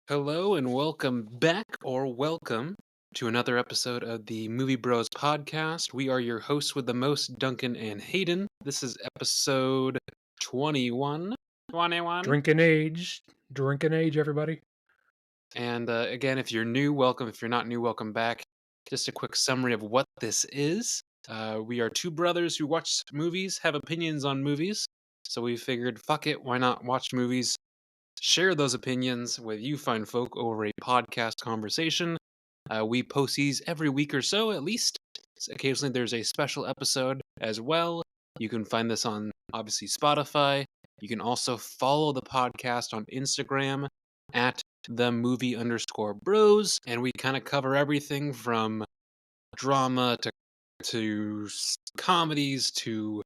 Hello and welcome back, or welcome to another episode of the Movie Bros podcast. We are your hosts with the most, Duncan and Hayden. This is episode 21. 21. Drinking age, everybody. And again, if you're new, welcome. If you're not new, welcome back. Just a quick summary of what this is. We are two brothers who watch movies, have opinions on movies. So we figured, fuck it, why not watch movies? Share those opinions with you fine folk over a podcast conversation. We post these every week or so, at least. Occasionally there's a special episode as well. You can find this on, obviously, Spotify. You can also follow the podcast on Instagram at @themovie_bros. And we kind of cover everything from drama to comedies to,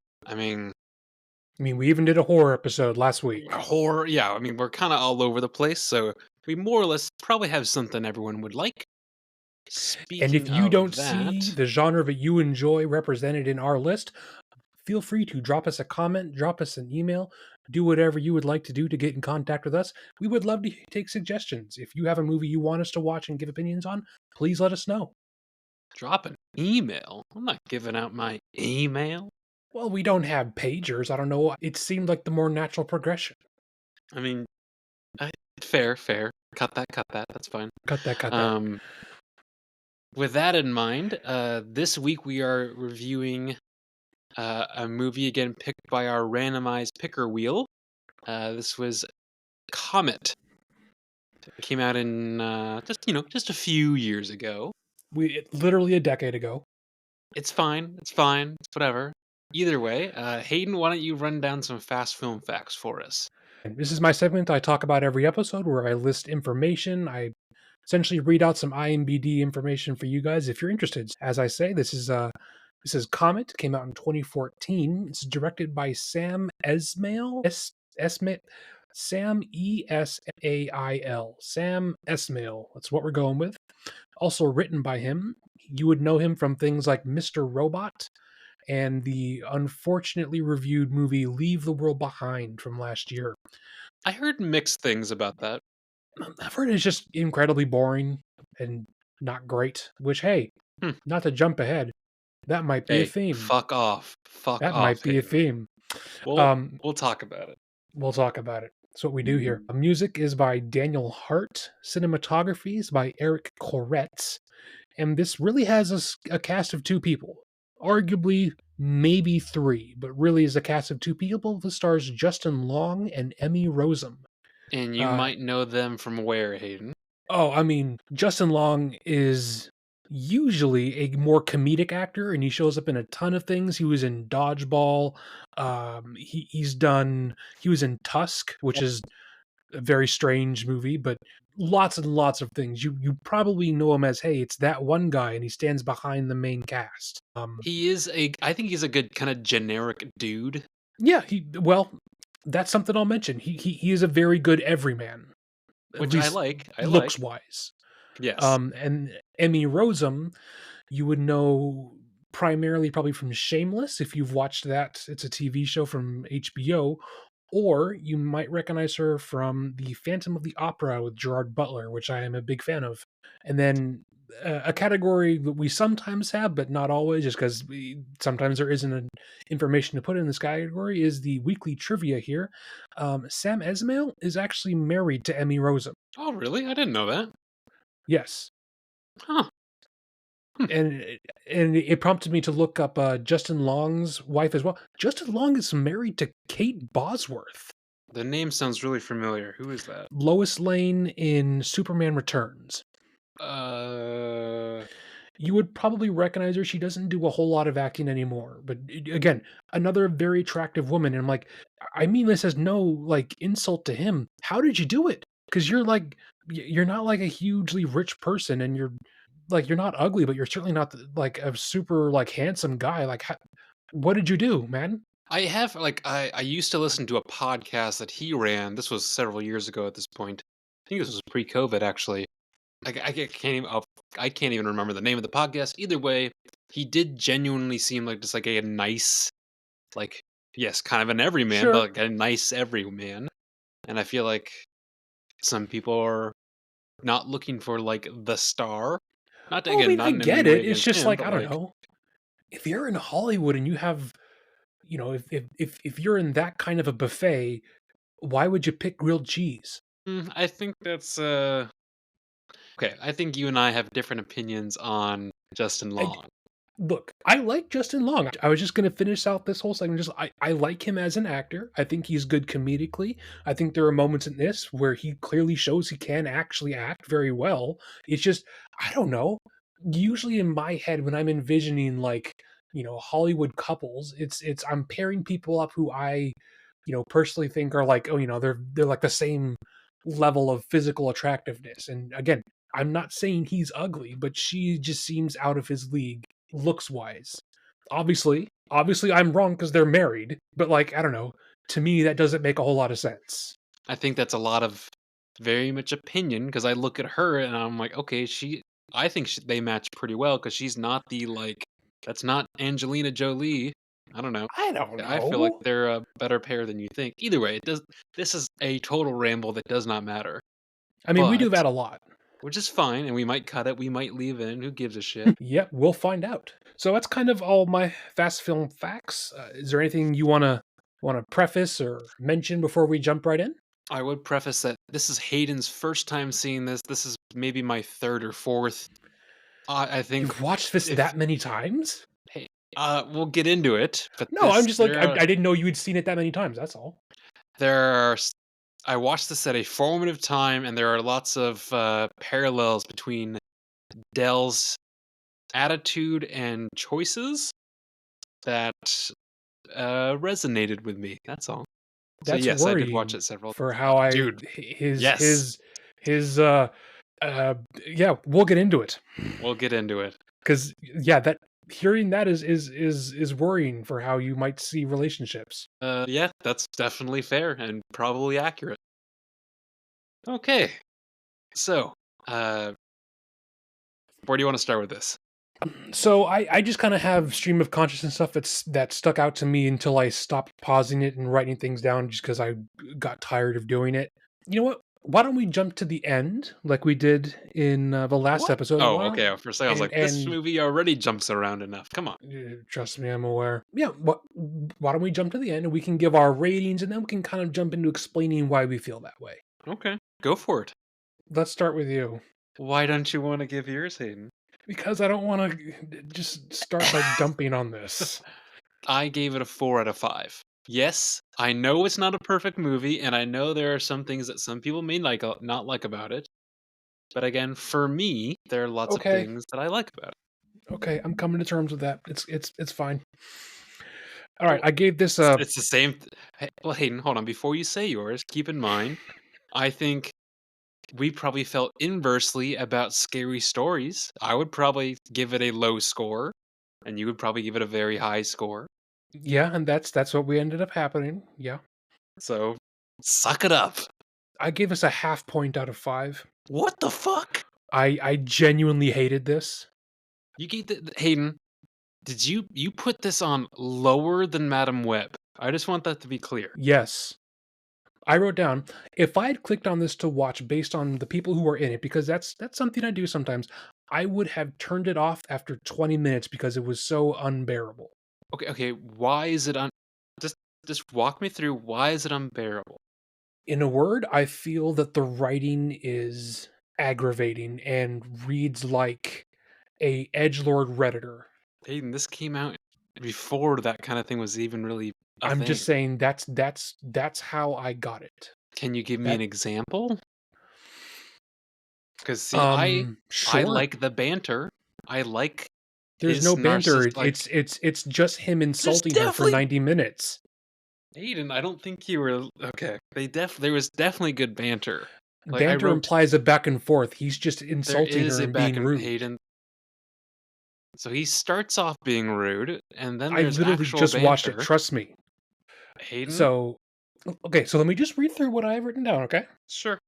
We even did a horror episode last week. horror. Yeah, we're kind of all over the place, so we more or less probably have something everyone would like. And if you don't that, see the genre that you enjoy represented in our list, feel free to drop us a comment, drop us an email, do whatever you would like to do to get in contact with us. We would love to take suggestions. If you have a movie you want us to watch and give opinions on, please let us know. drop an email. I'm not giving out my email. Well, we don't have pagers. I don't know. It seemed like the more natural progression. Fair. Cut that. That's fine. Cut that. With that in mind, this week we are reviewing a movie again picked by our randomized picker wheel. This was Comet. It came out in just a few years ago. Literally a decade ago. It's fine. It's whatever. Either way, Hayden, why don't you run down some fast film facts for us? This is my segment I talk about every episode where I list information. I essentially read out some IMDb information for you guys if you're interested. As I say, this is Comet, came out in 2014. It's directed by Sam Esmail. Sam Esail. Sam Esmail. That's what we're going with. Also written by him. You would know him from things like Mr. Robot and the unfortunately reviewed movie Leave the World Behind from last year. I heard mixed things about that. I've heard it's just incredibly boring and not great, which, hey, not to jump ahead, that might be a theme. Fuck off. That might be a theme. We'll talk about it. We'll talk about it. That's what we do here. Music is by Daniel Hart. Cinematography is by Eric Koretz. And this really has a cast of two people. Arguably, maybe three, but really is a cast of two people. This stars Justin Long and Emmy Rossum. And you might know them from where, Hayden? Oh, Justin Long is usually a more comedic actor, and he shows up in a ton of things. He was in Dodgeball. He was in Tusk, which is a very strange movie, but lots and lots of things. You probably know him as, hey, it's that one guy, and he stands behind the main cast. I think he's a good kind of generic dude. Yeah, that's something I'll mention. He is a very good everyman, which I like. Looks wise. Yes. And Emmy Rossum, you would know primarily probably from Shameless, if you've watched that. It's a TV show from HBO. Or you might recognize her from The Phantom of the Opera with Gerard Butler, which I am a big fan of. And then a category that we sometimes have, but not always, just because sometimes there isn't information to put in this category, is the weekly trivia here. Sam Esmail is actually married to Emmy Rossum. Oh, really? I didn't know that. Yes. Huh. And it prompted me to look up Justin Long's wife as well. Justin Long is married to Kate Bosworth. The name sounds really familiar. Who is that? Lois Lane in Superman Returns. You would probably recognize her. She doesn't do a whole lot of acting anymore. But again, another very attractive woman. And I'm like, I mean this as no like insult to him. How did you do it? Because you're not like a hugely rich person, and you're not ugly, but you're certainly not like a super like handsome guy. Like, what did you do, man? I have I used to listen to a podcast that he ran. This was several years ago at this point. I think this was pre-COVID, actually. I can't even remember the name of the podcast. Either way, he did genuinely seem like just like a nice, like yes, kind of an everyman, but Sure. like a nice everyman. And I feel like some people are not looking for like the star. Not Well, I again, mean, I not in any get way it. It's against just him, like, but I don't like know. If you're in Hollywood and you have, if you're in that kind of a buffet, why would you pick grilled cheese? I think that's okay. I think you and I have different opinions on Justin I, Long. Look, I like Justin Long. I was just gonna finish out this whole segment. I like him as an actor. I think he's good comedically. I think there are moments in this where he clearly shows he can actually act very well. It's just I don't know. Usually in my head when I'm envisioning like, Hollywood couples, it's I'm pairing people up who I, personally think are like, oh, they're like the same level of physical attractiveness. And again, I'm not saying he's ugly, but she just seems out of his league looks wise. Obviously I'm wrong because they're married, but like, I don't know. To me, that doesn't make a whole lot of sense. I think that's a lot of very much opinion because I look at her and I'm like, okay, I think they match pretty well because she's not the like, that's not Angelina Jolie. I don't know. I don't I feel like know. they're a better pair than you think. Either way, it does. This is a total ramble that does not matter, I mean, we but do that a lot. which is fine, and we might cut it. We might leave it in. Who gives a shit? Yep, we'll find out. So that's kind of all my fast film facts. Is there anything you want to preface or mention before we jump right in? I would preface that this is Hayden's first time seeing this. This is maybe my third or fourth. I think You've watched this if that many times? hey, we'll get into it, but No, I'm this just like I didn't know you'd seen it that many times. That's all. there are I watched this at a formative time, and there are lots of parallels between Dell's attitude and choices that resonated with me. That's all. So That's yes, I did watch worrying it several. for how I Dude, his yes, his uh yeah, we'll get into it. we'll get into it. Cuz yeah, that hearing that is worrying for how you might see relationships. Yeah, that's definitely fair and probably accurate. Okay, so uh, where do you want to start with this? So I just kind of have stream of consciousness stuff that stuck out to me until I stopped pausing it and writing things down just cuz I got tired of doing it. You know what? Why don't we jump to the end like we did in the last What? episode? Oh, Why okay. don't For a second, I was and like, this and movie already jumps around enough. Come on. Trust me, I'm aware. Yeah, why don't we jump to the end and we can give our ratings and then we can kind of jump into explaining why we feel that way. Okay, go for it. Let's start with you Why don't you want to give yours, Hayden? because I don't want to just start by dumping on this. I gave it a 4 out of 5. Yes, I know it's not a perfect movie, and I know there are some things that some people may like not like about it. But again, for me, there are lots of Okay, things that I like about it. okay, I'm coming to terms with that. It's fine. All right, Well, I gave this it's, a it's the same. Well, Hayden, hold on. Before you say yours, keep in mind, I think we probably felt inversely about scary stories. I would probably give it a low score, and you would probably give it a very high score. yeah, and that's what we ended up happening. Yeah, So, suck it up. I gave us a half point out of 5. What the fuck? I genuinely hated this. You gave Hayden. Did you put this on lower than Madam Web? I just want that to be clear. Yes. I wrote down if I had clicked on this to watch based on the people who are in it, because that's something I do sometimes, I would have turned it off after 20 minutes because it was so unbearable. Okay. Why is it just just walk me through why is it unbearable? In a word, I feel that the writing is aggravating and reads like a edgelord redditor. Hayden, this came out before that kind of thing was even really a I'm just thing. saying that's how I got it. Can you give me an That example? Because see, I sure. like the banter. I like There's his no banter. narcissist. Like, It's just him there's insulting her for definitely 90 minutes. Hayden. I don't think you were okay. There was definitely good banter. Like I Banter wrote, implies a back and forth. He's just there insulting is her a and back being and rude. Hayden. So he starts off being rude, and then I there's literally actual just watched it, banter. trust me. Hayden, So, okay, so let me just read through what I have written down, okay? sure,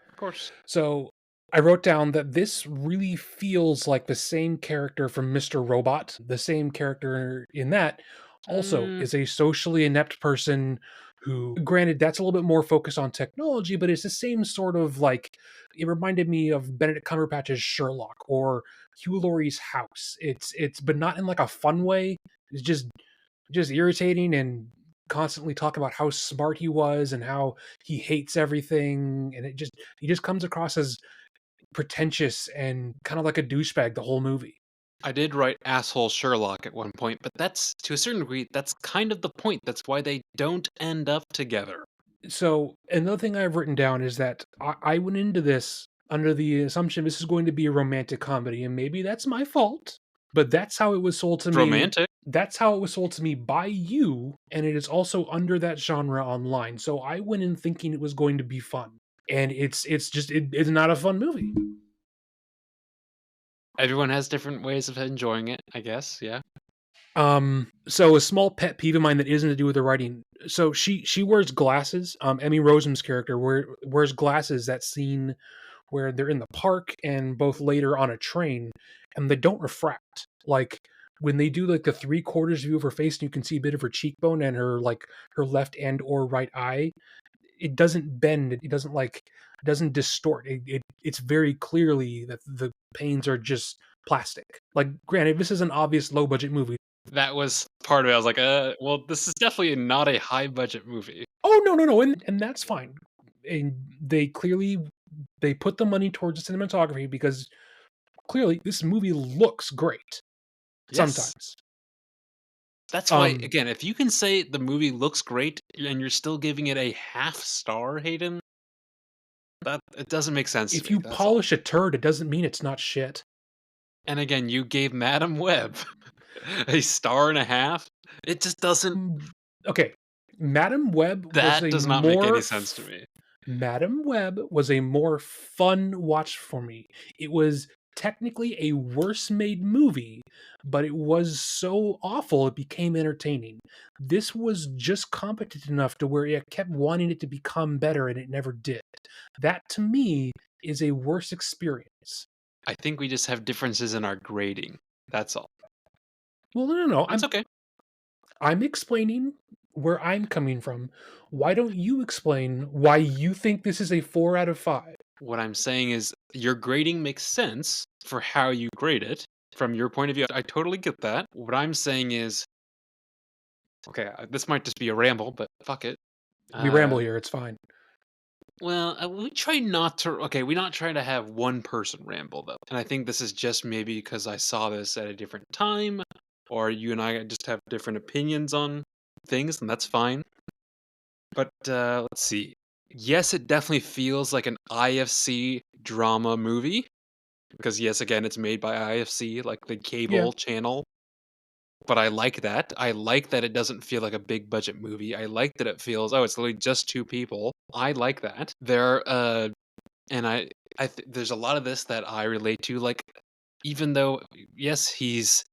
of course. So, I wrote down that this really feels like the same character from Mr. Robot, the same character in that, also Mm, is a socially inept person who, granted, that's a little bit more focused on technology, but it's the same sort of like, it reminded me of Benedict Cumberbatch's Sherlock or Hugh Laurie's House. But not in like a fun way. It's just irritating and constantly talk about how smart he was and how he hates everything, and he just comes across as pretentious and kind of like a douchebag the whole movie. I did write asshole Sherlock at one point, but that's to a certain degree, that's kind of the point. That's why they don't end up together. So another thing I've written down is that I went into this under the assumption this is going to be a romantic comedy, and maybe that's my fault, but that's how it was sold to me. Romantic. That's how it was sold to me by you, and it is also under that genre online. So I went in thinking it was going to be fun, and it's not a fun movie. Everyone has different ways of enjoying it, I guess. Yeah. So a small pet peeve of mine that isn't to do with the writing. So she wears glasses. Emmy Rossum's character wears glasses. That scene where they're in the park and both later on a train, and they don't refract. Like when they do like the three-quarters view of her face, and you can see a bit of her cheekbone and her like her left and or right eye. It doesn't bend. It doesn't like it doesn't distort. It's very clearly that the panes are just plastic. Like, granted, this is an obvious low budget movie. That was part of it. I was like, well, this is definitely not a high budget movie. Oh, no, no, no, and that's fine. And they put the money towards the cinematography because clearly this movie looks great Yes. sometimes. That's why, Um, again, if you can say the movie looks great and you're still giving it a half star, Hayden, that it doesn't make sense to if me. you That's all. polish a turd, it doesn't mean it's not shit. And again, you gave Madam Web a star and a half. It just doesn't. Mm, okay, Madam Web was That a does not make more any sense to me. Madam Web was a more fun watch for me. It was technically a worse made movie, but it was so awful it became entertaining. This was just competent enough to where I kept wanting it to become better and it never did. That to me is a worse experience. I think we just have differences in our grading. That's all. Well, no, no, no. That's okay. I'm explaining where I'm coming from. Why don't you explain why you think this is a 4 out of 5? What I'm saying is your grading makes sense for how you grade it from your point of view. I totally get that. What I'm saying is, okay, this might just be a ramble, but fuck it. We ramble Uh, here, it's fine. well, we try not to. Okay, we not try to have one person ramble though, and I think this is just maybe because I saw this at a different time, or you and I just have different opinions on things, and that's fine. But let's see. Yes, it definitely feels like an IFC drama movie because yes, again, it's made by IFC, like the Yeah. cable channel. But I like that. I like that it doesn't feel like a big budget movie. I like that it feels, oh, it's literally just two people. I like that. And there's a lot of this that I relate to. Like, even though, yes, he's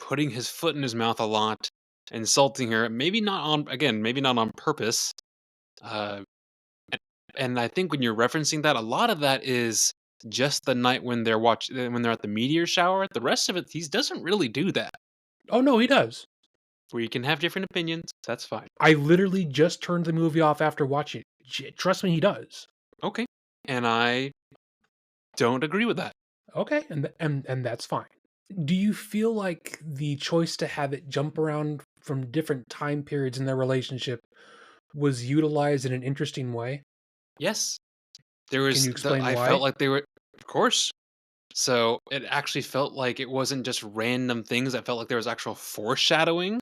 putting his foot in his mouth a lot, insulting her, maybe not on, again, maybe not on purpose. Uh, and I think when you're referencing that, a lot of that is just the night when when they're at the meteor shower. The rest of it, he doesn't really do that. Oh, no, he does. We can have different opinions. That's fine. I literally just turned the movie off after watching it. Trust me, he does. Okay. And I don't agree with that. Okay, and that's fine. Do you feel like the choice to have it jump around from different time periods in their relationship was utilized in an interesting way? Yes. There Can was you explain I felt why? like they were, of course. So it actually felt like it wasn't just random things. I felt like there was actual foreshadowing.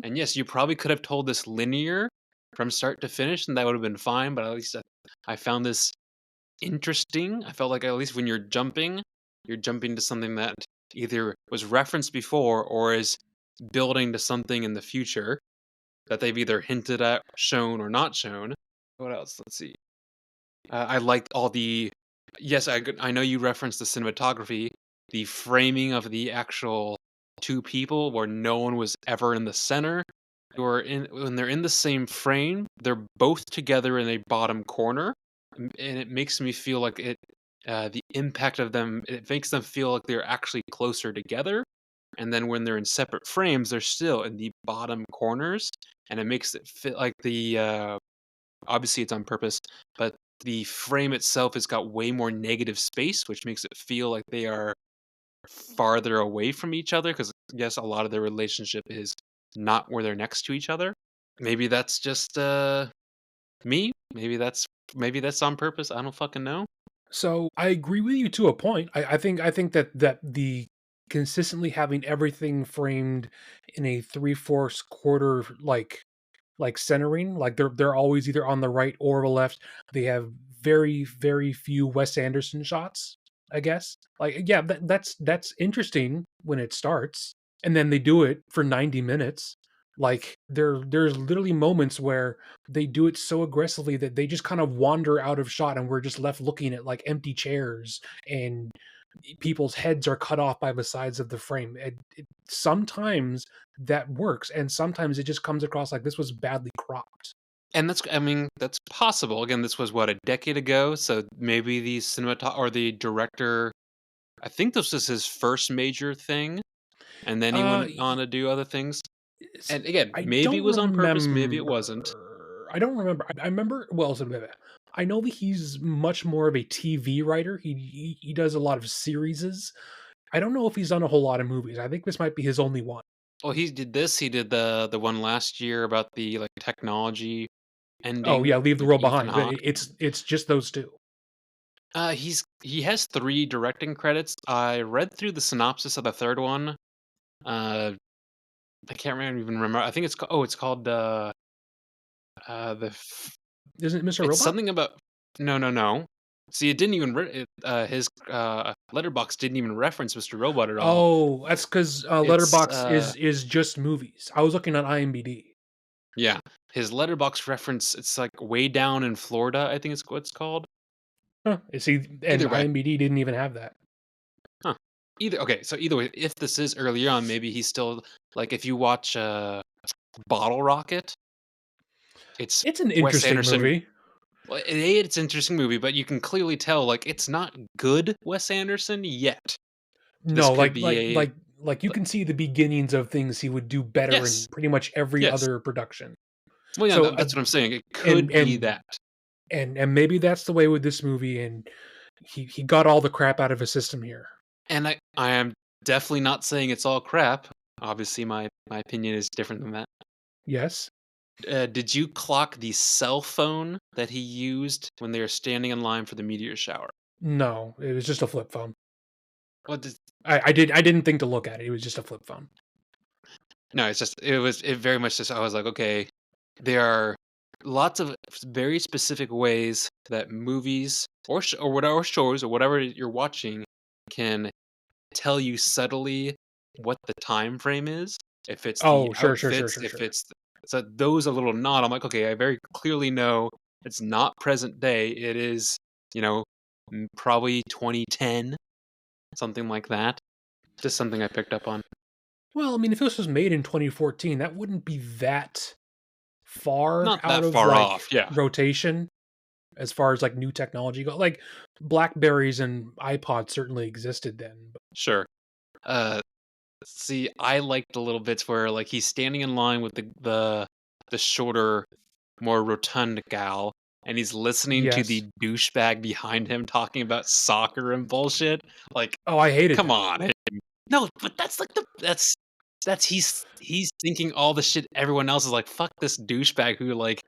And yes, you probably could have told this linear from start to finish, and that would have been fine. But at least I found this interesting. I felt like at least when you're jumping to something that either was referenced before or is building to something in the future that they've either hinted at, shown, or not shown. What else? Let's see. I liked all the. Yes, I know you referenced the cinematography, the framing of the actual two people where no one was ever in the center. Or in when they're in the same frame, they're both together in a bottom corner, and it makes me feel like the impact of them. It makes them feel like they're actually closer together. and then when they're in separate frames, they're still in the bottom corners, and it makes it fit like obviously it's on purpose, but the frame itself has got way more negative space, which makes it feel like they are farther away from each other. Because yes, a lot of their relationship is not where they're next to each other. Maybe that's just me. Maybe that's on purpose. I don't fucking know. So I agree with you to a point. I think that the consistently having everything framed in a three-fourths quarter like centering, like they're always either on the right or the left. They have very few Wes Anderson shots, I guess. Like yeah, that's interesting when it starts, and then they do it for 90 minutes. Like there's literally moments where they do it so aggressively that they just kind of wander out of shot and we're just left looking at like empty chairs and people's heads are cut off by the sides of the frame. Sometimes that works, and sometimes it just comes across like this was badly cropped. And I mean, that's possible. Again, this was what, a decade ago, so maybe the cinemat or the director, I think this was his first major thing, and then he Uh, went on to do other things. it's, And again, I maybe it don't was on purpose, maybe it wasn't. remember. I don't remember. I remember. Well, I know that he's much more of a TV writer. He does a lot of series. I don't know if he's done a whole lot of movies. I think this might be his only one. Well, he did this, he did the one last year about the, like, technology Oh ending yeah, Leave the with World Ethan Behind. But Hawke. it's just those two. He has 3 directing credits. I read through the synopsis of the 3rd one. Uh, I can't even remember. I think it's called, the f Isn't it Mr. it's Robot? something about no, no, no. See, it didn't even his, letterbox didn't even reference Mr. Robot at all. Oh, that's because It's, Letterbox is just movies. I was looking on IMDb. yeah, his letterbox reference, it's, like, Way Down in Florida, I think it's what it's called. Huh. See, and Either way. IMDb didn't even have that. Huh. Either way, if this is earlier on, maybe he's still like, if you watch, Bottle Rocket, it's It's an Wes interesting Anderson. movie. Well, it's an interesting movie, but you can clearly tell, like, it's not good Wes Anderson yet. This No, could be a like you like can see the beginnings of things he would do better in yes, pretty much every yes. other production. Well, yeah, So that's what I'm saying, it and could be and that. and maybe that's the way with this movie, and he got all the crap out of his system here. And I am definitely not saying it's all crap. Obviously, my opinion is different than that. Yes. Did you clock the cell phone that he used when they were standing in line for the meteor shower? No, it was just a flip phone. What does I didn't think to look at it. It was just a flip phone. No, it very much just, I was like, "Okay, there are lots of very specific ways that movies or whatever shows or whatever you're watching can tell you subtly what the time frame is. If it's the Oh, outfits, if sure. it's so those a little nod, I'm like, "Okay, I very clearly know it's not present day. It is, you know, probably 2010, something like that." Just something I picked up on. Well, I mean, if this was made in 2014, that wouldn't be that far Not out that of far like off, yeah, rotation as far as like new technology go. Like Blackberries and iPods certainly existed then. sure. Uh, See, I liked the little bits where, like, he's standing in line with the shorter, more rotund gal, and he's listening to Yes. the douchebag behind him talking about soccer and bullshit. Like, Oh, I hated come that. on. No, but that's like that's he's thinking all the shit everyone else is like, "Fuck this douchebag who, like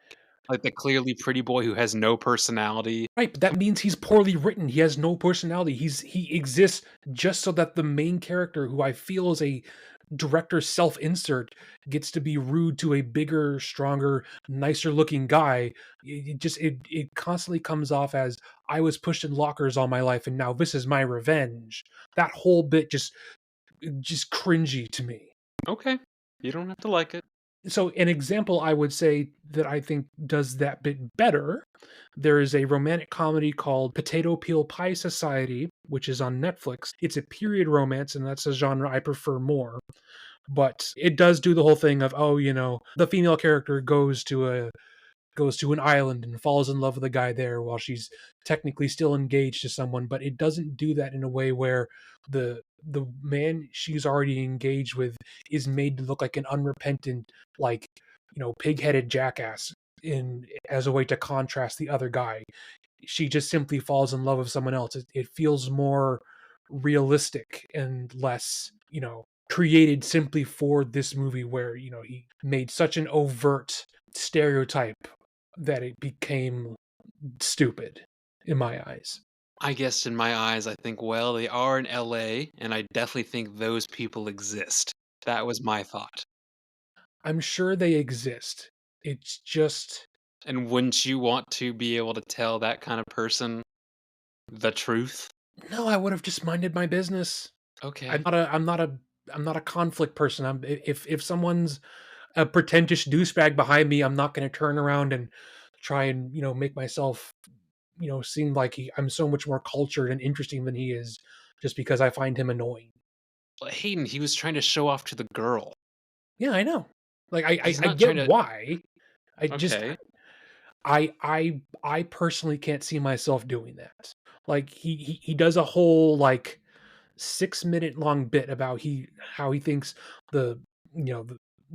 the clearly pretty boy who has no personality." Right, but that means he's poorly written. He has no personality. He exists just so that the main character, who I feel is a director's self-insert, gets to be rude to a bigger, stronger, nicer looking guy. It constantly comes off as I was pushed in lockers all my life and now this is my revenge. That whole bit just cringy to me. Okay. You don't have to like it. So an example I would say that I think does that bit better, there is a romantic comedy called Potato Peel Pie Society, which is on Netflix. It's a period romance, and that's a genre I prefer more. But it does do the whole thing of, oh, the female character goes to goes to an island and falls in love with a guy there while she's technically still engaged to someone, but it doesn't do that in a way where the man she's already engaged with is made to look like an unrepentant, like, pig-headed jackass in as a way to contrast the other guy. She just simply falls in love with someone else. It feels more realistic and less, created simply for this movie where, he made such an overt stereotype that it became stupid in my eyes. I guess in my eyes, I think, well, they are in LA, and I definitely think those people exist. That was my thought. I'm sure they exist. It's just And wouldn't you want to be able to tell that kind of person the truth? no, I would have just minded my business. Okay. I'm not a conflict person. If someone's a pretentious douchebag behind me, I'm not going to turn around and try and, make myself, seem like I'm so much more cultured and interesting than he is just because I find him annoying. But Hayden, he was trying to show off to the girl. Yeah, I know. Like He's I not get trying to. why. I just Okay. I personally can't see myself doing that. Like he does a whole like 6-minute long bit about he how he thinks the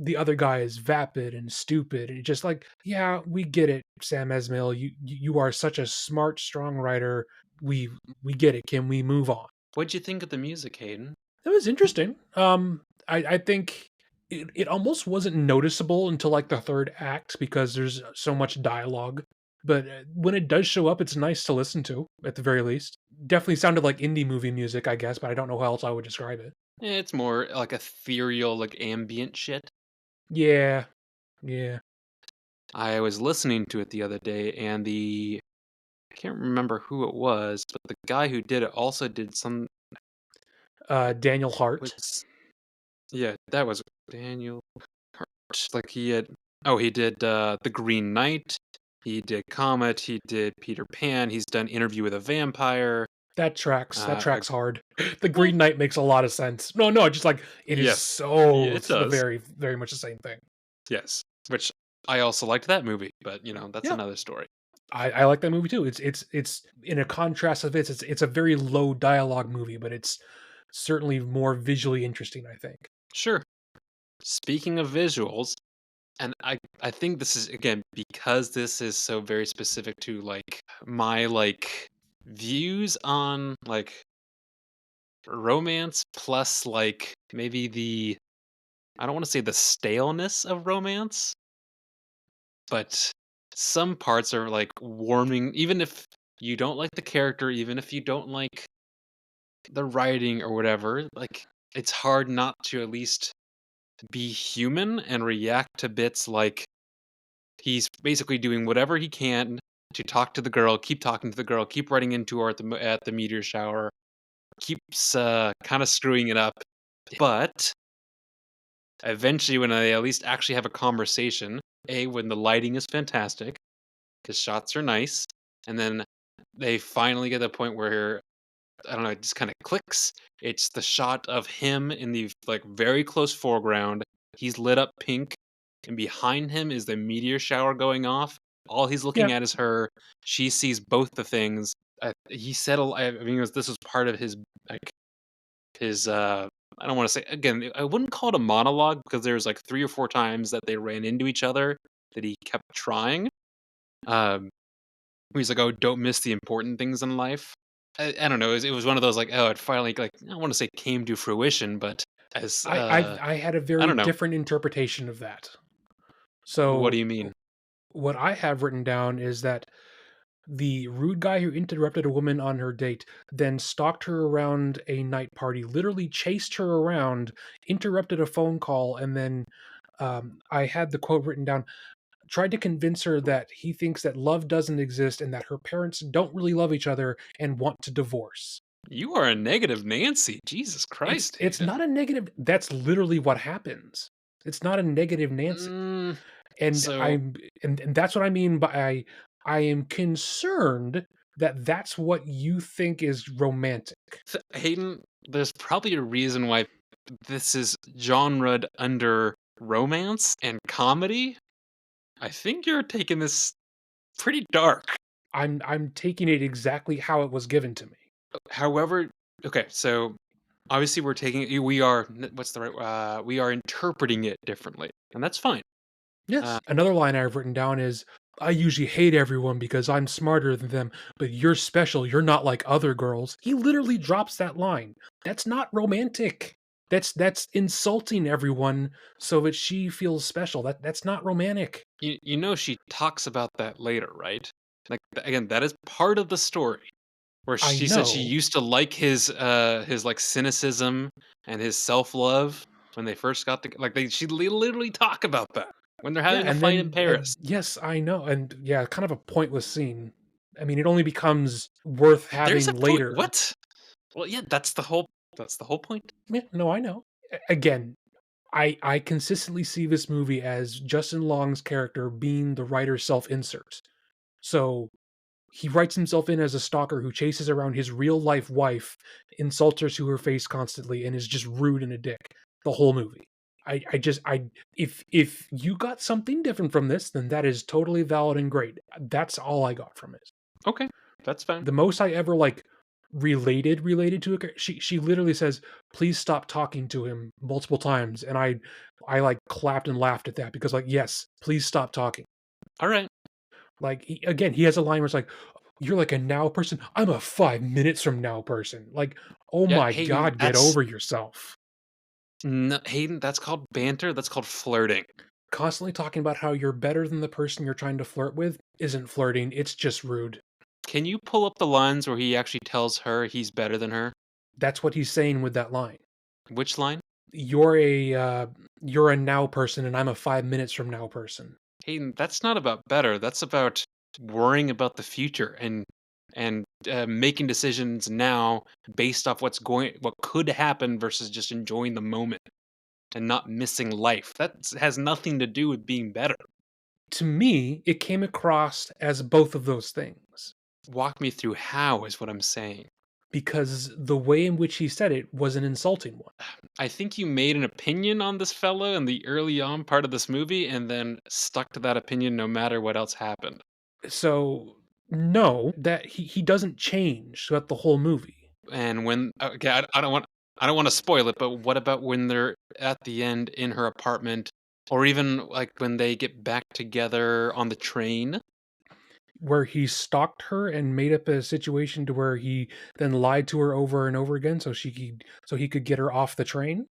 the other guy is vapid and stupid, and it's just like, yeah, we get it, Sam Esmail. You are such a smart, strong writer. We we get it. Can we move on? What'd you think of the music, Hayden? It was interesting. I think it almost wasn't noticeable until like the third act because there's so much dialogue. But when it does show up, it's nice to listen to at the very least. Definitely sounded like indie movie music, I guess, but I don't know how else I would describe it. It's more like ethereal, like ambient shit. Yeah, yeah. I was listening to it the other day, and I can't remember who it was, but the guy who did it also did some Daniel Hart. was yeah, that was Daniel Hart. Like he had he did The Green Knight, he did Comet, he did Peter Pan, he's done Interview with a Vampire. That tracks. That Uh, tracks hard. The well, Green Knight makes a lot of sense. No, no, just like it is yes. Yeah, so it it's the does. very, very much the same thing. Yes. Which I also liked that movie, but that's Yeah, another story. I like that movie too. It's in a contrast of it's a very low dialogue movie, but it's certainly more visually interesting, I think. Sure. Speaking of visuals, and I think this is again because this is so very specific to like my like views on like romance plus like maybe the I don't want to say the staleness of romance, but some parts are like warming even if you don't like the character, even if you don't like the writing or whatever, like it's hard not to at least be human and react to bits like he's basically doing whatever he can to talk to the girl, keep talking to the girl, keep running into her at the meteor shower, keeps kind of screwing it up. But eventually, when they at least actually have a conversation, when the lighting is fantastic, his shots are nice, and then they finally get to the point where I don't know, it just kind of clicks. It's the shot of him in the like very close foreground. He's lit up pink, and behind him is the meteor shower going off. All he's looking Yeah, at is her. She sees both the things. He said, I mean, this was part of his like his. I don't want to say again. I wouldn't call it a monologue because there's like 3 or 4 times that they ran into each other that he kept trying. Um, he's like, "Oh, don't miss the important things in life." I don't know. It was one of those like, oh, it finally like I don't want to say came to fruition, but as I had a I very don't know. different interpretation of that. What do So you mean? what I have written down is that the rude guy who interrupted a woman on her date then stalked her around a night party, literally chased her around, interrupted a phone call, and then I had the quote written down, tried to convince her that he thinks that love doesn't exist and that her parents don't really love each other and want to divorce. You are a negative Nancy. Jesus Christ, It's Hayden. not a negative. That's literally what happens. It's not a negative Nancy. Mm, And so, and that's what I mean by I am concerned that that's what you think is romantic. Hayden, there's probably a reason why this is genred under romance and comedy. I think you're taking this pretty dark. I'm taking it exactly how it was given to me. However, okay, so obviously we are what's the right we are interpreting it differently, and that's fine. Yes. Another line I've written down is, "I usually hate everyone because I'm smarter than them, but you're special. You're not like other girls." He literally drops that line. That's not romantic. That's insulting everyone so that she feels special. That's not romantic. You know she talks about that later, right? Like again, that is part of the story where I she said she know. used to like his like cynicism and his self love when they first got the like they she literally talk about that when they're Yeah, having a and fight in then and Paris. yes, I know. And yeah, kind of a pointless scene. I mean, it only becomes worth There's a having point. later. What? Well, yeah, that's the whole point. Yeah, no, I know. Again, I consistently see this movie as Justin Long's character being the writer's self-insert. So, he writes himself in as a stalker who chases around his real life wife, insults her to her face constantly, and is just rude and a dick the whole movie. I just I if you got something different from this, then that is totally valid and great. That's all I got from it. Okay, that's fine. The most I ever like related to it, she literally says, "Please stop talking to him" multiple times, and I like clapped and laughed at that because like, yes, please stop talking. All right. Like again, he has a line where it's like, "You're like a now person. I'm a 5 minutes from now person." Like, oh Yeah, my Hayden, god, get over yourself. Hayden, that's called banter. That's called flirting. Constantly talking about how you're better than the person you're trying to flirt with isn't flirting. It's just rude. Can you pull up the lines where he actually tells her he's better than her? That's what he's saying with that line. Which line? You're a you're a now person, and I'm a 5 minutes from now person. Hayden, that's not about better. That's about worrying about the future and making decisions now based off what could happen versus just enjoying the moment and not missing life. Has nothing to do with being better. To me, it came across as both of those things Walk me through how is what I'm saying. because the way in which he said it was an insulting one. I think you made an opinion on this fellow in the early on part of this movie and then stuck to that opinion no matter what else happened. So, no, that he doesn't change throughout the whole movie, And when okay, I don't want to spoil it, but what about when they're at the end in her apartment or even like when they get back together on the train? where he stalked her and made up a situation to where he then lied to her over and over again so he could get her off the train.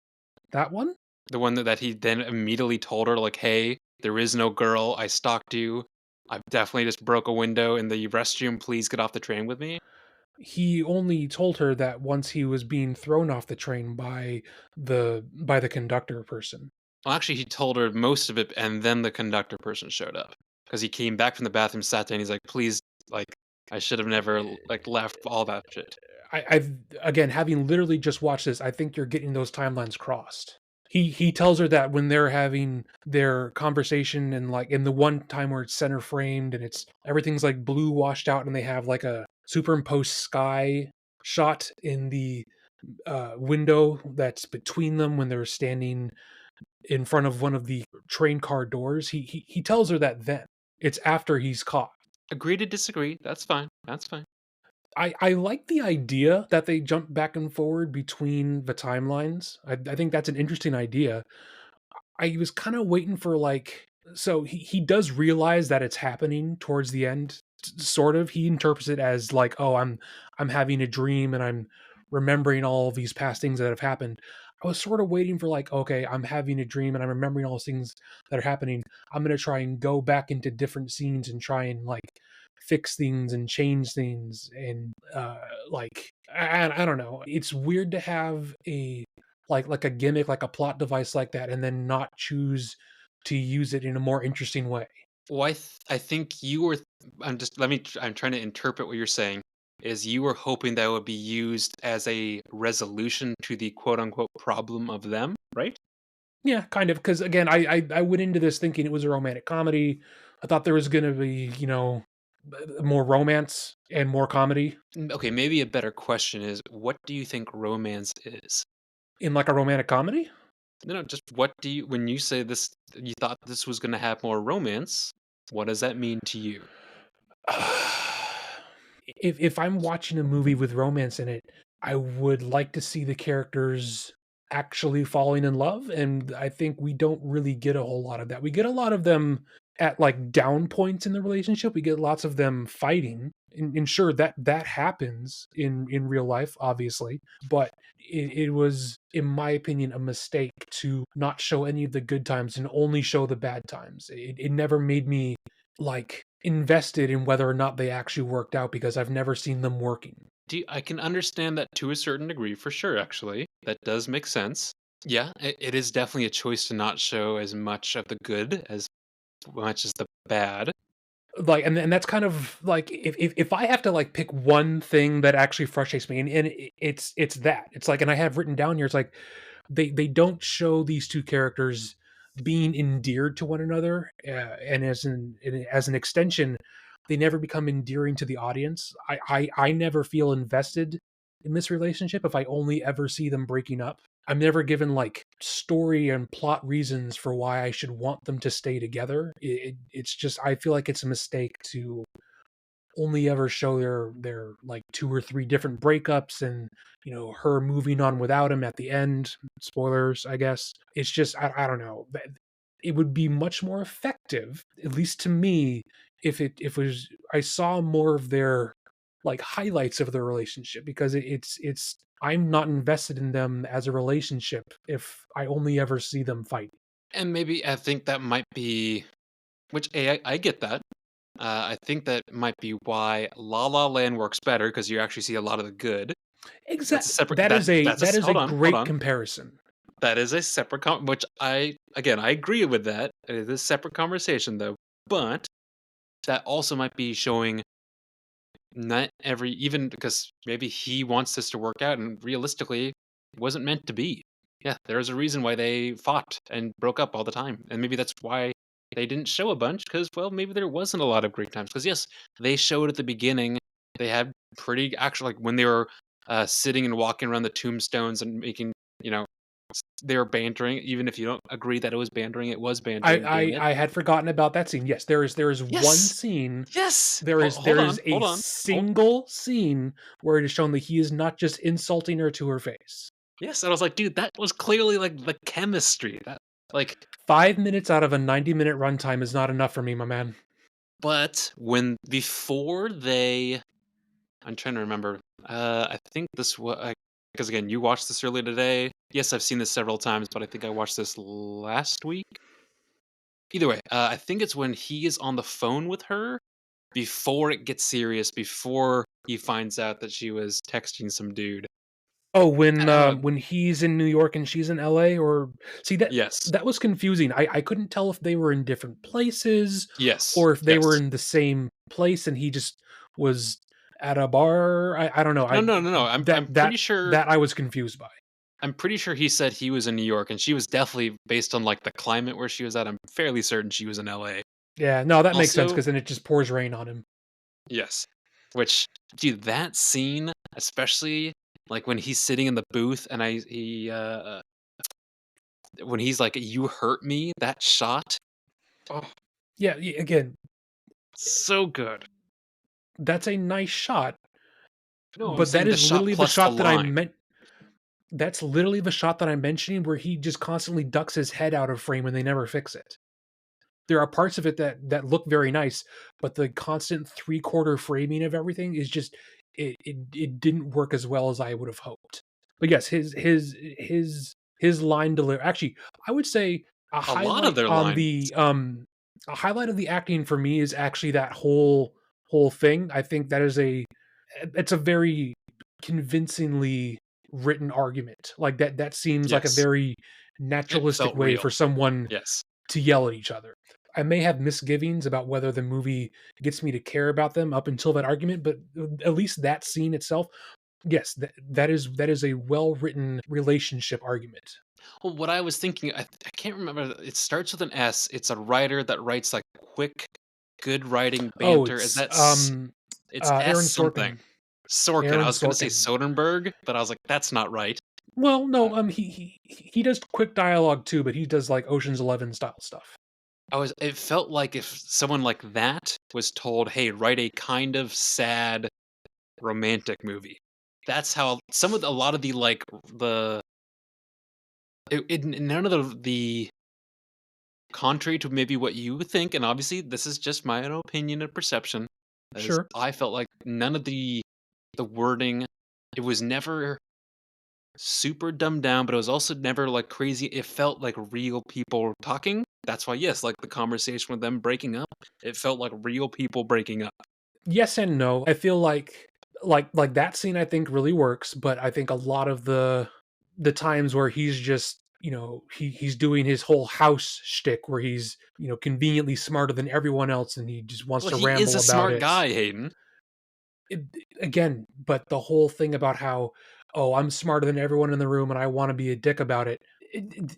That one? The one that he then immediately told her like, "Hey, there is no girl. I stalked you. I definitely just broke a window in the restroom. Please get off the train with me." He only told her that once he was being thrown off the train by the conductor person. Well, actually, he told her most of it, and then the conductor person showed up because he came back from the bathroom, sat down. He's like, "Please, like, I should have never like left all that shit." I've again, having literally just watched this, I think you're getting those timelines crossed. He tells her that when they're having their conversation and like in the one time where it's center framed and it's everything's like blue washed out and they have like a superimposed sky shot in the window that's between them when they're standing in front of one of the train car doors. He tells her that then. It's after he's caught. Agree to disagree. That's fine. That's fine. I like the idea that they jump back and forward between the timelines. I think that's an interesting idea. I was kind of waiting for like so he does realize that it's happening towards the end sort of. He interprets it as like, "Oh, I'm having a dream and I'm remembering all of these past things that have happened." I was sort of waiting for like, "Okay, I'm having a dream and I'm remembering all those things that are happening. I'm going to try and go back into different scenes and try and like fix things and change things and like I don't know. It's weird to have a like a gimmick, like a plot device like that, and then not choose to use it in a more interesting way. Well, I think you were. I'm just. Let me. I'm trying to interpret what you're saying. Is you were hoping that would be used as a resolution to the quote unquote problem of them, right? Yeah, kind of. Because again, I went into this thinking it was a romantic comedy. I thought there was going to be more romance and more comedy Okay, maybe a better question is, what do you think romance is? in like a romantic comedy. No, just what do you when you say this you thought this was gonna have more romance, what does that mean to you? If I'm watching a movie with romance in it, I would like to see the characters actually falling in love, and I think we don't really get a whole lot of that. We get a lot of them at, like, down points in the relationship. We get lots of them fighting, and sure, that happens in real life, obviously, but it was, in my opinion, a mistake to not show any of the good times and only show the bad times. It never made me, like, invested in whether or not they actually worked out because I've never seen them working. Do you I can understand that to a certain degree for sure, actually. That does make sense. Yeah, it is definitely a choice to not show as much of the good as much as the bad. Like, and that's kind of like, if I have to, like, pick one thing that actually frustrates me, and it's that. It's like, and I have written down here, it's like they don't show these 2 characters being endeared to one another, and as an extension, they never become endearing to the audience. I never feel invested in this relationship if I only ever see them breaking up. I'm never given, like, story and plot reasons for why I should want them to stay together. It's just, I feel like it's a mistake to only ever show their, like, 2 or 3 different breakups and, her moving on without him at the end. Spoilers, I guess. It's just, I don't know. It would be much more effective, at least to me, if it was I saw more of their, like, highlights of their relationship, because it's I'm not invested in them as a relationship if I only ever see them fight. And maybe I think that might be which I get that. I think that might be why La La Land works better because you actually see a lot of the good. That's a separate that's a That s is a hold great on. comparison. That is a separate which I again, I agree with that. It is a separate conversation though, but that also might be showing not every even because maybe he wants this to work out and realistically it wasn't meant to be. Yeah, there's a reason why they fought and broke up all the time. And maybe that's why they didn't show a bunch because well, maybe there wasn't a lot of great times. Because yes, they showed at the beginning they had pretty actually like when they were sitting and walking around the tombstones and making, you know, they were bantering, even if you don't agree that it was I bantering doing I it. I had forgotten about that scene. Yes, there is one Yes. scene, Yes. there is Hold there on. is a Hold on. Hold single scene where it is shown that he is not just insulting her to her face. Yes, and I was like, "Dude, that was clearly, like, the chemistry, that like" 5 minutes out of a 90-minute runtime is not enough for me, my man. but when before they I'm trying to remember, I think this was because again, you watched this earlier today. Yes, I've seen this several times, but I think I watched this last week. Either way, I think it's when he is on the phone with her before it gets serious, before he finds out that she was texting some dude. Oh, Uh, when he's in New York and she's in LA, or see, yes. that was confusing. I couldn't tell if they were in different places Yes. or if they were Yes. in the same place and he just was at a bar. I don't know. No, I no, no, no, that that that I was confused by. I'm pretty sure he said he was in New York, and she was definitely based on, like, the climate where she was at, I'm fairly certain she was in LA. Yeah, no, that makes sense Also because then it just pours rain on him. yes. Which dude, that scene, especially, like, when he's sitting in the booth and when he's like, "You hurt me," that shot, oh, Yeah, again, so good. that's a nice shot, No, I'm but that saying the is shot literally the plus the shot that I line. meant. That's literally the shot that I'm mentioning where he just constantly ducks his head out of frame and they never fix it. There are parts of it that look very nice, but the constant three-quarter framing of everything is just, it didn't work as well as I would have hoped. But yes, his line delivery, actually, I would say a A lot of highlight their on lines. the, a highlight of the acting for me is actually that whole thing. I think that is it's a very convincingly written argument. Like, that seems like a Yes. very It naturalistic felt way real. for someone Yes. to yell at each other. I may have misgivings about whether the movie gets me to care about them up until that argument, but at least that scene itself, yes, that is a well-written relationship argument. Well, what I was thinking, I can't remember. It starts with an S. It's a writer that writes like quick, good writing Oh, banter. Is it's that it's S Aaron something? Sorkin. Sorkin. I Aaron was gonna say Sorkin. Soderbergh, but I was like, that's not right. Well, Uh, no, he does quick dialogue too, but he does like Ocean's 11 style stuff. it felt like if someone like that was told, "Hey, write a kind of sad romantic movie." That's how a lot of the, like, the none of the contrary to maybe what you would think, and obviously this is just my own opinion and perception, as Sure. I felt like none of the wording, it was never super dumbed down, but it was also never, like, crazy. It felt like real people talking. That's why, yes, like, the conversation with them breaking up, it felt like real people breaking up. Yes and no. I feel like that scene I think really works, but I think a lot of the times where he's just, he's doing his whole house shtick where he's, conveniently smarter than everyone else and he just wants Well, to he is ramble a about smart it. guy, Hayden. it Again, but the whole thing about how, "Oh, I'm smarter than everyone in the room and I wanna be a dick about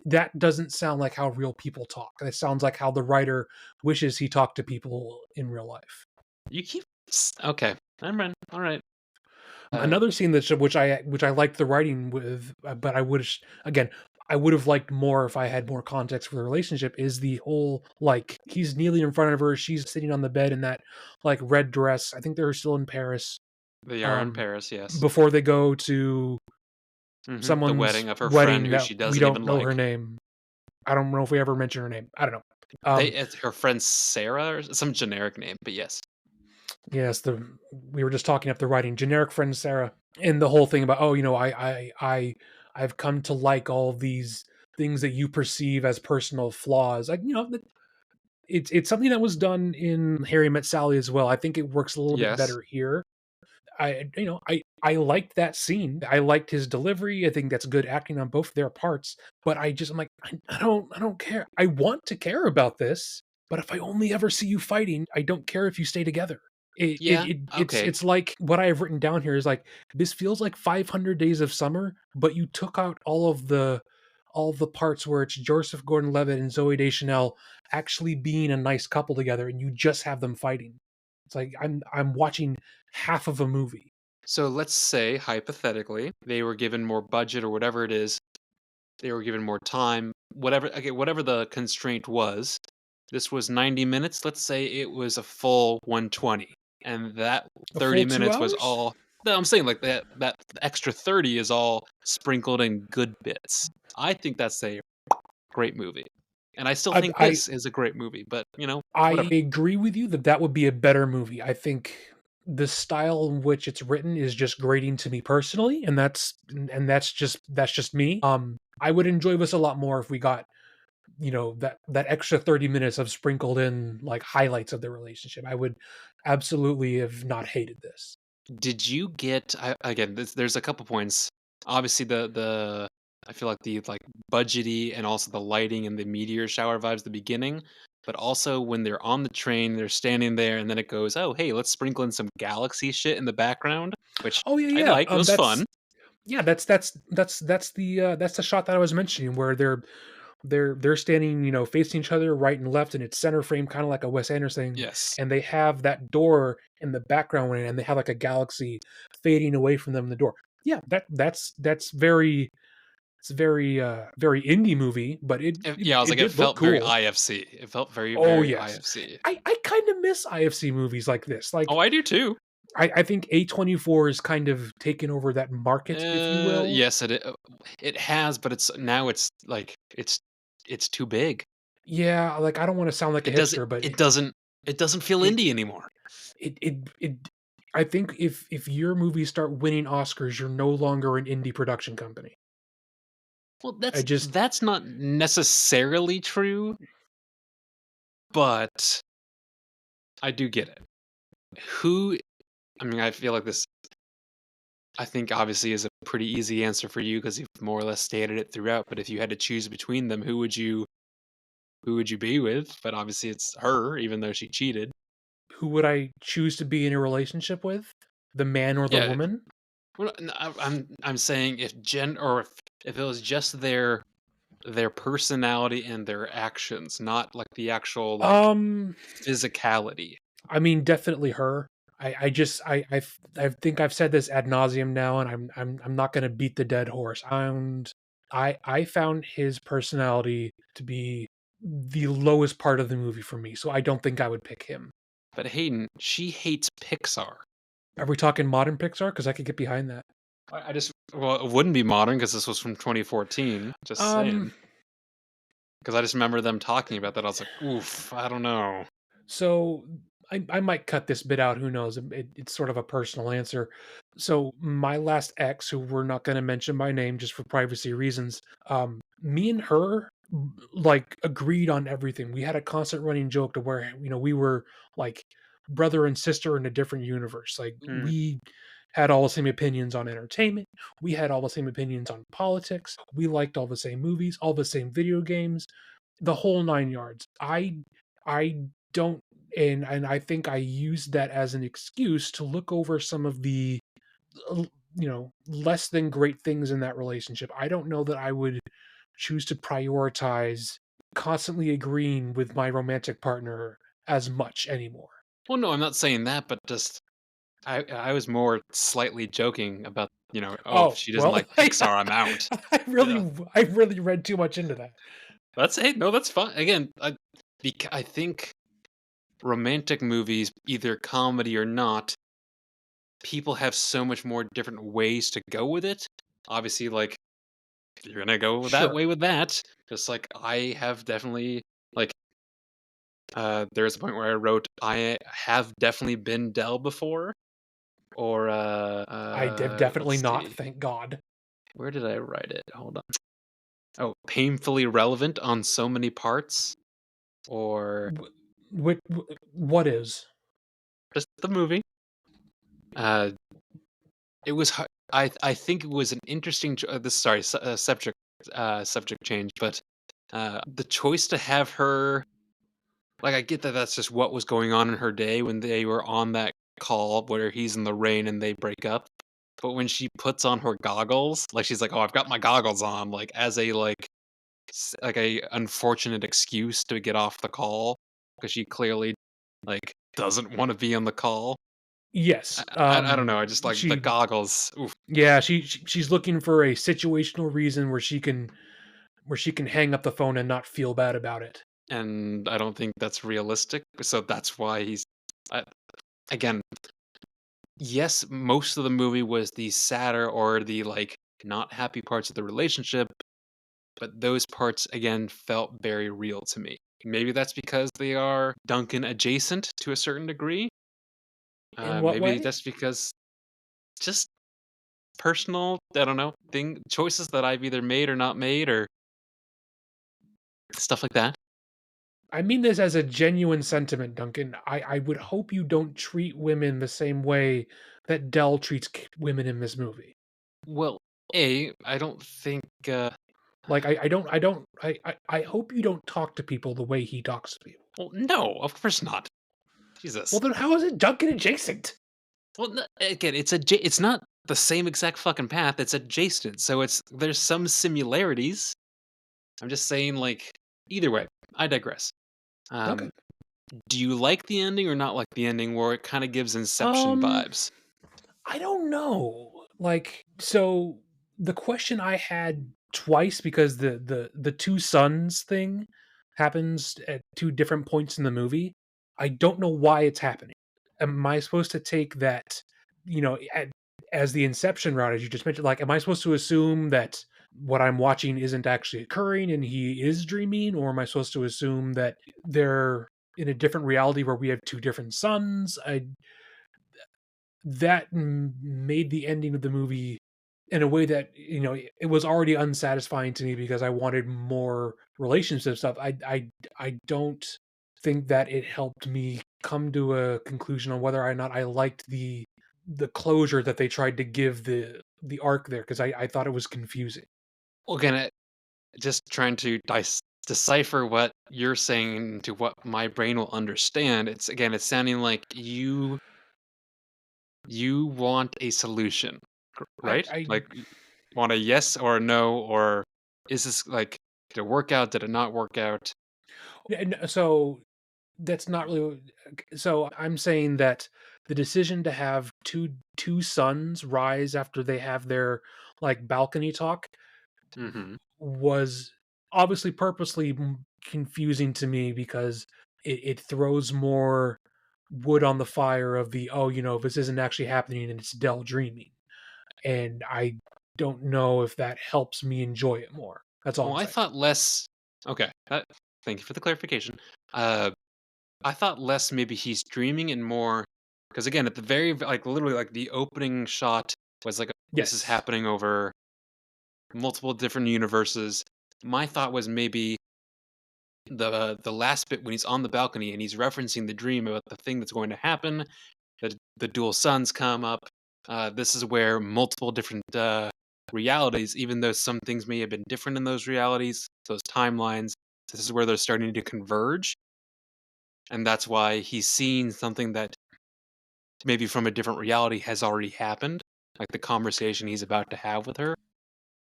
that doesn't sound like how real people talk. It sounds like how the writer wishes he talked to people in real life. You keep okay, alright. Uh, Another scene that which I liked the writing with, but again, I would have liked more if I had more context for the relationship, is the whole, like, he's kneeling in front of her, she's sitting on the bed in that, like, red dress. I think they're still in Paris, they are in um, Paris, yes. before they go to Mhm, the someone's wedding of her friend wedding who that she we doesn't don't even know her like. name. I don't know if we ever mention her name. I don't know. They Um, it's her friend Sarah or some generic name, but yes. yes, we were just talking up the writing, generic friend Sarah, and the whole thing about, oh, I've come to like all these things that you perceive as personal flaws. Like, it's something that was done in Harry Met Sally as well. I think it works a little bit Yes. better here. I liked that scene. I liked his delivery. I think that's good acting on both their parts. But I'm like, I don't care. I want to care about this, but if I only ever see you fighting, I don't care if you stay together. Yeah, okay. It's like what I have written down here is like, this feels like 500 Days of Summer, but you took out all of the parts where it's Joseph Gordon-Levitt and Zoe Deschanel actually being a nice couple together, and you just have them fighting. It's like I'm watching half of a movie. So let's say, hypothetically, they were given more budget or whatever it is, they were given more time, whatever the constraint was. This was 90 minutes, let's say it was a full 120, and that A 30 full 2 minutes was hours? all no, I'm saying, like, that extra 30 is all sprinkled in good bits. I think that's a great movie, and I still I think I this is a great movie, but, I whatever. agree with you that that would be a better movie. I think the style in which it's written is just grating to me personally, and that's just me. I would enjoy this a lot more if we got, that extra 30 minutes of sprinkled in, like, highlights of the relationship. I would absolutely have not hated this. Did you get again, there's a couple points. Obviously, the I feel like the, like, budgety and also the lighting and the meteor shower vibes at the beginning, but also when they're on the train, they're standing there, and then it goes, "Oh, hey, let's sprinkle in some galaxy shit in the background," which Oh, yeah, I yeah. liked, it was fun. Yeah, that's the shot that I was mentioning where they're standing, facing each other right and left, and it's center frame, kind of like a Wes Anderson, Yes. and they have that door in the background, and they have like a galaxy fading away from them in the door. Yeah, that's very it's very indie movie, but it it, Yeah, I was like, it it did look felt very cool. IFC. It felt very, Oh very yes, IFC. I kind of miss IFC movies like this. Oh, Like, I do too. I think A24 is kind of taken over that market, if you will. Yes, it has, but it's too big. Yeah, like, I don't want to sound like a It doesn't hipster, but it doesn't it doesn't feel it indie anymore. it I think if your movies start winning Oscars, you're no longer an indie production company. Well, I just that's not necessarily true, but I do get it. Who I mean, I feel like this I think obviously is a pretty easy answer for you because you've more or less stated it throughout, but if you had to choose between them, who would you be with? But obviously it's her, even though she cheated. Who would I choose to be in a relationship with? The man or the Yeah, woman? well, I'm saying if if it was just their personality and their actions, not like the actual, like, Um, physicality. I mean, definitely her. I just I think I've said this ad nauseum now, and I'm not going to beat the dead horse. I found his personality to be the lowest part of the movie for me, so I don't think I would pick him. But Hayden, she hates Pixar. Are we talking modern Pixar? Because I could get behind that. I just well, it wouldn't be modern because this was from 2014. Just Um, saying. Because I just remember them talking about that. I was like, oof, I don't know. so I might cut this bit out. Who knows? It's sort of a personal answer. So my last ex, who we're not going to mention by name just for privacy reasons, me and her like agreed on everything. We had a constant running joke to where we were like brother and sister in a different universe. Like Mm. we had all the same opinions on entertainment. We had all the same opinions on politics. We liked all the same movies, all the same video games, the whole nine yards. I don't, and I think I used that as an excuse to look over some of the less than great things in that relationship. I don't know that I would choose to prioritize constantly agreeing with my romantic partner as much anymore. Well, no, I'm not saying that, but just I was more slightly joking about oh, if Oh, she doesn't well, like Pixar, I'm out. Yeah, I really read too much into that. that's hey, no, that's fine. Again, I think romantic movies, either comedy or not, people have so much more different ways to go with it. Obviously, like you're gonna go that Sure. way with that. Just like I have definitely like there's a point where I wrote I have definitely been Dell before. Or Definitely let's not, see. thank God. Where did I write it? Hold on. Oh, painfully relevant on so many parts, or What is? just the movie. Uh, it was. I think it was an interesting. This sorry subject change, but the choice to have her like I get that that's just what was going on in her day when they were on that call where he's in the rain and they break up. But when she puts on her goggles, like she's like, "Oh, I've got my goggles on," like as a like a unfortunate excuse to get off the call because she clearly like doesn't want to be on the call. Yes. I don't know. I just like the She goggles. Oof. Yeah, she's looking for a situational reason where she can hang up the phone and not feel bad about it. And I don't think that's realistic. So that's why he's I, again. Yes, most of the movie was the sadder or the like not happy parts of the relationship, but those parts again felt very real to me. Maybe that's because they are Duncan adjacent to a certain degree. In what Maybe way? that's because just personal, I don't know, thing choices that I've either made or not made or stuff like that. I mean this as a genuine sentiment, Duncan. I would hope you don't treat women the same way that Dell treats women in this movie. Well, I don't think Like I hope you don't talk to people the way he talks to people. well, no, of course not. Well, Jesus. then how is it Duncan adjacent? Well, again, it's not the same exact fucking path. It's adjacent, so it's there's some similarities. I'm just saying, like, either way. I digress. Okay. Um, do you like the ending or not like the ending where it kind of gives Inception Um, vibes? I don't know. Like, so the question I had twice because the two sons thing happens at two different points in the movie. I don't know why it's happening. Am I supposed to take that, as the Inception route, as you just mentioned? Like, am I supposed to assume that what I'm watching isn't actually occurring and he is dreaming, or am I supposed to assume that they're in a different reality where we have two different sons? That made the ending of the movie in a way that it was already unsatisfying to me because I wanted more relationship stuff. I don't think that it helped me come to a conclusion on whether or not I liked the closure that they tried to give the arc there because I thought it was confusing. Well, again, just trying to decipher what you're saying to what my brain will understand. It's again, it's sounding like you want a solution, right? I Like, want a yes or a no, or is this like did it work out? Did it not work out? so that's not really so I'm saying that the decision to have two suns rise after they have their like balcony talk Mhm. was obviously purposely confusing to me because it throws more wood on the fire of the, oh, this isn't actually happening and it's Dell dreaming, and I don't know if that helps me enjoy it more. That's all Well, I'm I saying. thought less. Okay, thank you for the clarification. Uh, I thought less maybe he's dreaming and more because again, at the like, literally, like, the opening shot was like, this is Yes. happening over multiple different universes. My thought was maybe the last bit when he's on the balcony and he's referencing the dream about the thing that's going to happen, the dual suns come up. This is where multiple different realities, even though some things may have been different in those realities, those timelines, this is where they're starting to converge. And that's why he's seeing something that maybe from a different reality has already happened, like the conversation he's about to have with her.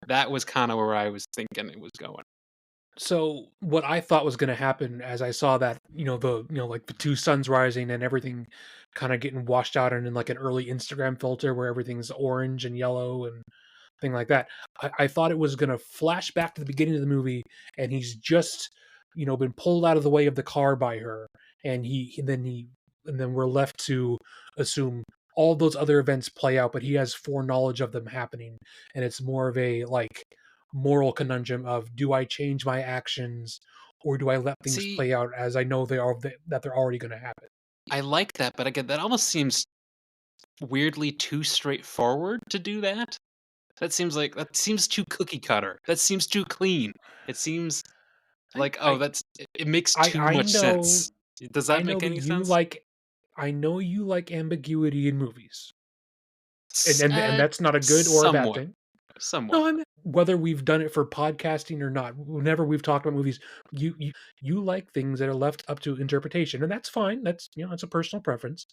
That was kind of where I was thinking it was going. So what I thought was going to happen as I saw that, like the two suns rising and everything kind of getting washed out and in like an early Instagram filter where everything's orange and yellow and thing like that. I thought it was going to flash back to the beginning of the movie, and he's just, been pulled out of the way of the car by her, and and then we're left to assume all those other events play out, but he has foreknowledge of them happening, and it's more of a like moral conundrum of do I change my actions or do I let things See, play out as I know that they're already going to happen. I like that, but again, that almost seems weirdly too straightforward to do that. That seems too cookie cutter. That seems too clean. It seems I like, oh, I it makes I too I much know sense. Does I that know make that any you sense? like I know you like ambiguity in movies. And S and that's not a good or a bad somewhat, thing. somewhat. No, I mean, whether we've done it for podcasting or not, whenever we've talked about movies, you like things that are left up to interpretation, and that's fine. That's it's a personal preference.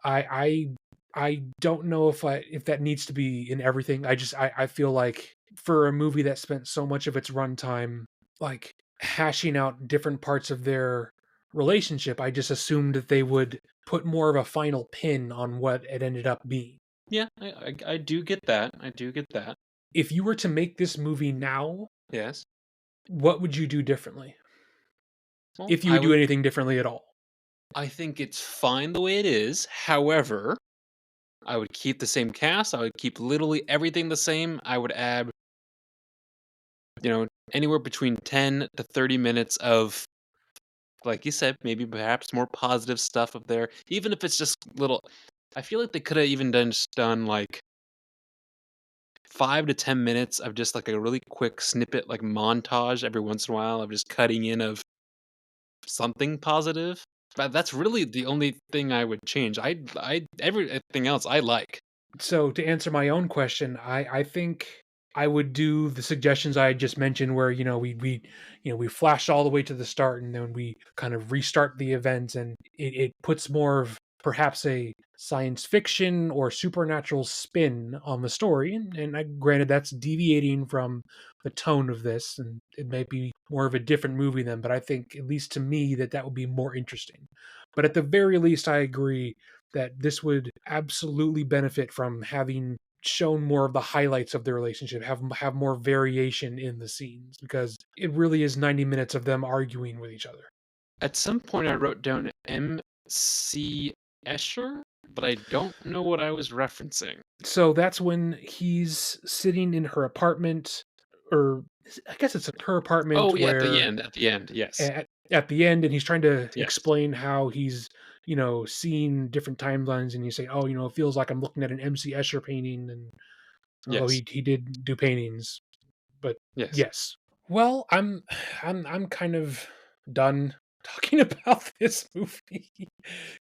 I I don't know if that needs to be in everything. I feel like for a movie that spent so much of its runtime like hashing out different parts of their relationship, I just assumed that they would put more of a final pin on what it ended up being. Yeah, I do get that. I do get that. If you were to make this movie now, Yes. what would you do differently? Well, If you would do anything differently at all? I think it's fine the way it is. However, I would keep the same cast. I would keep literally everything the same. I would add, anywhere between 10 to 30 minutes of, like you said, maybe perhaps more positive stuff up there. Even if it's just little, I feel like they could have even done like 5 to 10 minutes of just like a really quick snippet, like montage every once in a while of just cutting in of something positive. But that's really the only thing I would change. Everything else I like. So to answer my own question, I think I would do the suggestions I just mentioned where, we flash all the way to the start and then we kind of restart the event and it puts more of perhaps a science fiction or supernatural spin on the story. And granted that's deviating from the tone of this and it might be more of a different movie then, but I think at least to me that would be more interesting. But at the very least I agree that this would absolutely benefit from having shown more of the highlights of their relationship, have more variation in the scenes because it really is 90 minutes of them arguing with each other. At some point, I wrote down MC Escher, but I don't know what I was referencing. So that's when he's sitting in her apartment, or I guess it's her Oh apartment yeah, at the where end. At the end, yes, at the end, and he's trying to yes, explain how he's seeing different timelines, and you say, oh, it feels like I'm looking at an MC Escher painting, and although yes, he did do paintings. But yes. yes. Well, I'm kind of done talking about this movie.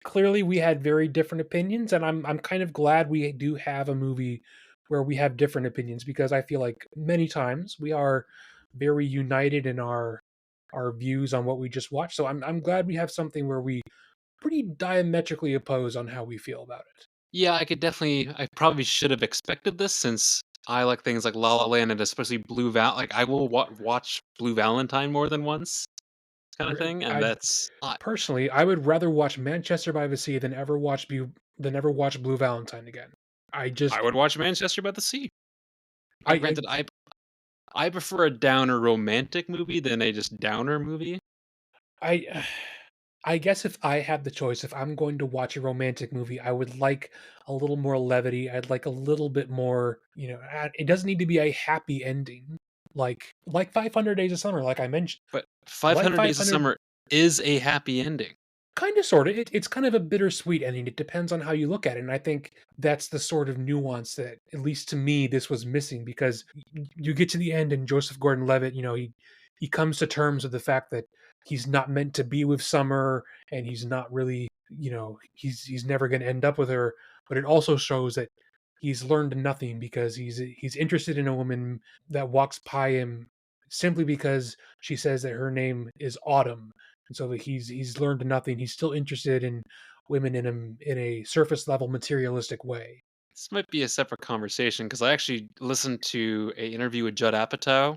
Clearly we had very different opinions and I'm kind of glad we do have a movie where we have different opinions because I feel like many times we are very united in our views on what we just watched. So I'm glad we have something where we pretty diametrically oppose on how we feel about it. Yeah, I could definitely. I probably should have expected this since I like things like La La Land and especially Blue Val. Like I will watch Blue Valentine more than once. kind of thing, and I that's personally, I would rather watch Manchester by the Sea than ever watch Blue Valentine again. I I just would watch Manchester by the Sea. Now, I granted, I prefer a downer romantic movie than a just downer movie. I I guess if I had the choice, if I'm going to watch a romantic movie, I would like a little more levity. I'd like a little bit more, it doesn't need to be a happy ending. Like 500 Days of Summer, like I mentioned. But Like 500 Days of 500 Summer is a happy ending. kind of sort of it's kind of a bittersweet ending. It depends on how you look at it, and I think that's the sort of nuance that, at least to me, this was missing, because you get to the end and Joseph Gordon-Levitt, he comes to terms with the fact that he's not meant to be with Summer, and he's not really, he's never going to end up with her. But it also shows that he's learned nothing, because he's interested in a woman that walks by him simply because she says that her name is Autumn, and so that he's learned nothing. He's still interested in women in a surface level materialistic way. This might be a separate conversation because I actually listened to a interview with Judd Apatow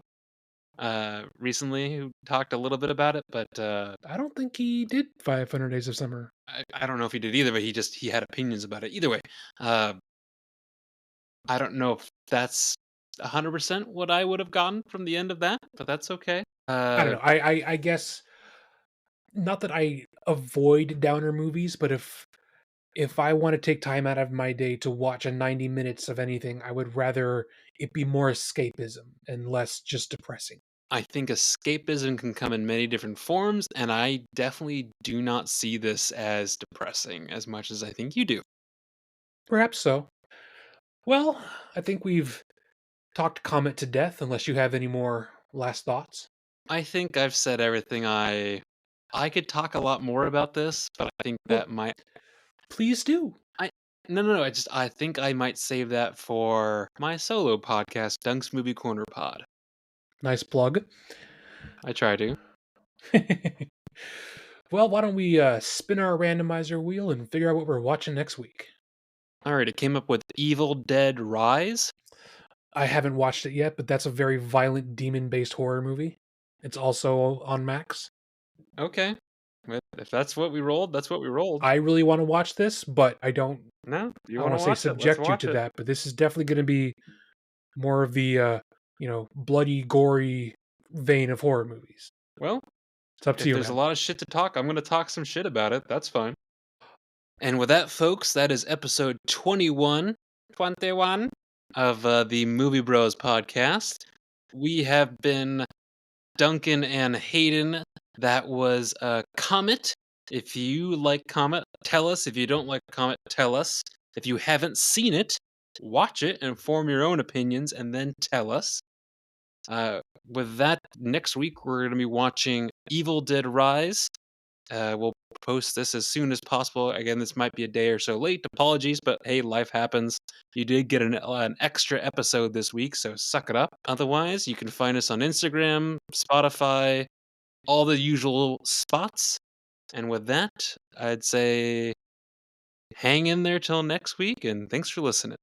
recently, who talked a little bit about it, but I don't think he did 500 Days of Summer. I don't know if he did either. But he had opinions about it. Either way, uh, I don't know if that's 100% what I would have gotten from the end of that, but that's okay. I don't know. I guess, not that I avoid downer movies, but if I want to take time out of my day to watch a 90 minutes of anything, I would rather it be more escapism and less just depressing. I think escapism can come in many different forms, and I definitely do not see this as depressing as much as I think you do. Perhaps so. Well, I think we've talked Comet to death, unless you have any more last thoughts. I think I've said everything I could talk a lot more about this, but I think Well, that might please do. I no, I think I might save that for my solo podcast, Dunk's Movie Corner Pod. Nice plug. I try to. Well, why don't we spin our randomizer wheel and figure out what we're watching next week? All right, it came up with Evil Dead Rise. I haven't watched it yet, but that's a very violent demon based horror movie. It's also on Max. Okay. If that's what we rolled, that's what we rolled. I really want to watch this, but I don't No, you I don't want to want to say watch it? Let's subject you watch to it. that, but this is definitely going to be more of the bloody, gory vein of horror movies. Well, It's up to if you, there's a man. lot of shit to talk, I'm going to talk some shit about it. That's fine. And with that, folks, that is episode 21 of the Movie Bros podcast. We have been Duncan and Hayden. That was Comet. If you like Comet, tell us. If you don't like Comet, tell us. If you haven't seen it, watch it and form your own opinions and then tell us. With that, next week we're going to be watching Evil Dead Rise. We'll post this as soon as possible. Again, this might be a day or so late. Apologies, but hey, life happens. You did get an extra episode this week, so suck it up. Otherwise, you can find us on Instagram, Spotify, all the usual spots. And with that, I'd say hang in there till next week, and thanks for listening.